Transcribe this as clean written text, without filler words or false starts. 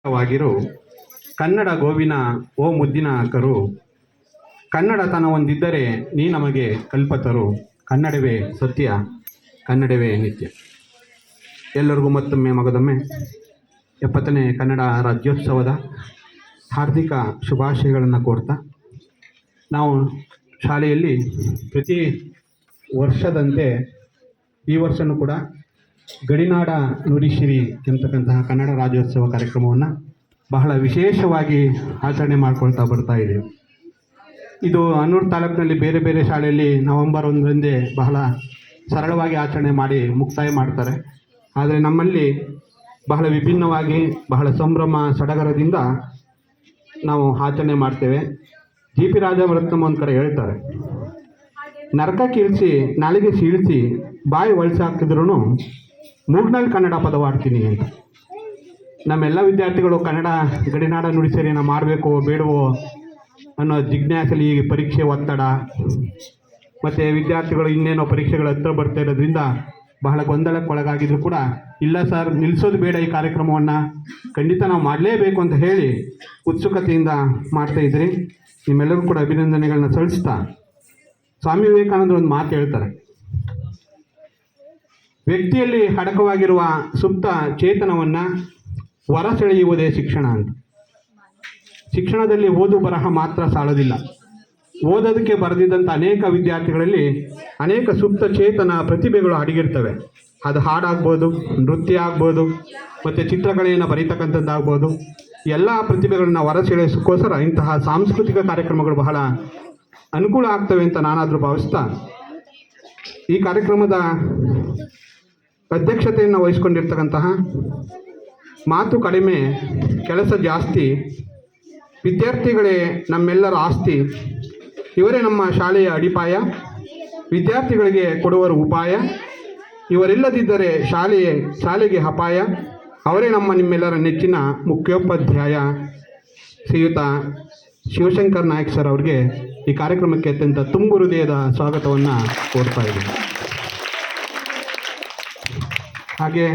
ವಾಗಿರು ಕನ್ನಡ ಗೋವಿನ ಓ ಮುದ್ದಿನ ಅಕ್ಕರು, ಕನ್ನಡತನ ಒಂದಿದ್ದರೆ ನೀ ನಮಗೆ ಕಲ್ಪತರು, ಕನ್ನಡವೇ ಸತ್ಯ, ಕನ್ನಡವೇ ನಿತ್ಯ. ಎಲ್ಲರಿಗೂ ಮತ್ತೊಮ್ಮೆ ಮಗದೊಮ್ಮೆ 70ನೇ ಕನ್ನಡ ರಾಜ್ಯೋತ್ಸವದ ಹಾರ್ದಿಕ ಶುಭಾಶಯಗಳನ್ನು ಕೋರ್ತಾ, ನಾವು ಶಾಲೆಯಲ್ಲಿ ಪ್ರತಿ ವರ್ಷದಂತೆ ಈ ವರ್ಷವೂ ಕೂಡ ಗಡಿನಾಡ ನುಡಿಸಿರಿ ಎಂಬತಕ್ಕಂತಹ ಕನ್ನಡ ರಾಜ್ಯೋತ್ಸವ ಕಾರ್ಯಕ್ರಮವನ್ನು ಬಹಳ ವಿಶೇಷವಾಗಿ ಆಚರಣೆ ಮಾಡ್ಕೊಳ್ತಾ ಬರ್ತಾ ಇದ್ದೀವಿ. ಇದು ಹನ್ನೂರು ತಾಲೂಕಿನಲ್ಲಿ ಬೇರೆ ಬೇರೆ ಶಾಲೆಯಲ್ಲಿ ನವೆಂಬರ್ 1ರಂದೇ ಬಹಳ ಸರಳವಾಗಿ ಆಚರಣೆ ಮಾಡಿ ಮುಕ್ತಾಯ ಮಾಡ್ತಾರೆ. ಆದರೆ ನಮ್ಮಲ್ಲಿ ಬಹಳ ವಿಭಿನ್ನವಾಗಿ ಬಹಳ ಸಂಭ್ರಮ ಸಡಗರದಿಂದ ನಾವು ಆಚರಣೆ ಮಾಡ್ತೇವೆ. ಜಿ ಪಿ ರಾಜರತ್ನಂ ಒಂದು ಕಡೆ ಹೇಳ್ತಾರೆ, ನರಕ ಕೀಳ್ಸಿ ನಾಲಿಗೆ ಸೀಳಿಸಿ ಬಾಯಿ ಒಳಸಾಕ್ತಿದ್ರು ಮೂಗ್ನಲ್ಲಿ ಕನ್ನಡ ಪದವಾಡ್ತೀನಿ ಅಂತ. ನಮ್ಮೆಲ್ಲ ವಿದ್ಯಾರ್ಥಿಗಳು ಕನ್ನಡ ಗಡಿನಾಡ ನುಡಿಸಿರಿನ ಮಾಡಬೇಕೋ ಬೇಡವೋ ಅನ್ನೋ ಜಿಜ್ಞಾಸೆಯಲ್ಲಿ ಈ ಪರೀಕ್ಷೆ ಒತ್ತಡ ಮತ್ತು ವಿದ್ಯಾರ್ಥಿಗಳು ಇನ್ನೇನೋ ಪರೀಕ್ಷೆಗಳು ಹತ್ರ ಬರ್ತಾ ಇರೋದ್ರಿಂದ ಬಹಳ ಗೊಂದಲಕ್ಕೊಳಗಾಗಿದ್ರು ಕೂಡ, ಇಲ್ಲ ಸರ್ ನಿಲ್ಲಿಸೋದು ಬೇಡ, ಈ ಕಾರ್ಯಕ್ರಮವನ್ನು ಖಂಡಿತ ನಾವು ಮಾಡಲೇಬೇಕು ಅಂತ ಹೇಳಿ ಉತ್ಸುಕತೆಯಿಂದ ಮಾಡ್ತಾಯಿದ್ರಿ. ನಿಮ್ಮೆಲ್ಲರೂ ಕೂಡ ಅಭಿನಂದನೆಗಳನ್ನ ಸಲ್ಲಿಸ್ತಾ, ಸ್ವಾಮಿ ವಿವೇಕಾನಂದರು ಒಂದು ಮಾತು ಹೇಳ್ತಾರೆ, ವ್ಯಕ್ತಿಯಲ್ಲಿ ಅಡಕವಾಗಿರುವ ಸುಪ್ತ ಚೇತನವನ್ನು ಹೊರಸೆಳೆಯುವುದೇ ಶಿಕ್ಷಣ ಅಂತ. ಶಿಕ್ಷಣದಲ್ಲಿ ಓದು ಬರಹ ಮಾತ್ರ ಸಾಲೋದಿಲ್ಲ. ಓದೋದಕ್ಕೆ ಬರೆದಿದ್ದಂಥ ಅನೇಕ ವಿದ್ಯಾರ್ಥಿಗಳಲ್ಲಿ ಅನೇಕ ಸುಪ್ತ ಚೇತನ ಪ್ರತಿಭೆಗಳು ಅಡಗಿರ್ತವೆ. ಅದು ಹಾಡಾಗ್ಬೋದು, ನೃತ್ಯ ಆಗ್ಬೋದು, ಮತ್ತು ಚಿತ್ರಕಲೆಯನ್ನು ಬರೀತಕ್ಕಂಥದ್ದಾಗ್ಬೋದು. ಎಲ್ಲ ಪ್ರತಿಭೆಗಳನ್ನ ಹೊರಸೆಳೆಯೋಕ್ಕೋಸ್ಕರ ಇಂತಹ ಸಾಂಸ್ಕೃತಿಕ ಕಾರ್ಯಕ್ರಮಗಳು ಬಹಳ ಅನುಕೂಲ ಆಗ್ತವೆ ಅಂತ ನಾನಾದರೂ ಭಾವಿಸ್ತಾ, ಈ ಕಾರ್ಯಕ್ರಮದ ಅಧ್ಯಕ್ಷತೆಯನ್ನು ವಹಿಸ್ಕೊಂಡಿರ್ತಕ್ಕಂತಹ ಮಾತು ಕಡಿಮೆ ಕೆಲಸ ಜಾಸ್ತಿ, ವಿದ್ಯಾರ್ಥಿಗಳೇ ನಮ್ಮೆಲ್ಲರ ಆಸ್ತಿ, ಇವರೇ ನಮ್ಮ ಶಾಲೆಯ ಅಡಿಪಾಯ, ವಿದ್ಯಾರ್ಥಿಗಳಿಗೆ ಕೊಡುವರು ಉಪಾಯ, ಇವರಿಲ್ಲದಿದ್ದರೆ ಶಾಲೆಗೆ ಅಪಾಯ, ಅವರೇ ನಿಮ್ಮೆಲ್ಲರ ನೆಚ್ಚಿನ ಮುಖ್ಯೋಪಾಧ್ಯಾಯ ಶ್ರೀಯುತ ಶಿವಶಂಕರ್ ನಾಯಕ್ ಸರ್ ಅವರಿಗೆ ಈ ಕಾರ್ಯಕ್ರಮಕ್ಕೆ ಅತ್ಯಂತ ತುಂಬು ಹೃದಯದ ಸ್ವಾಗತವನ್ನು ಕೋರ್ತಾ ಇದ್ದೀನಿ. ಹಾಗೆ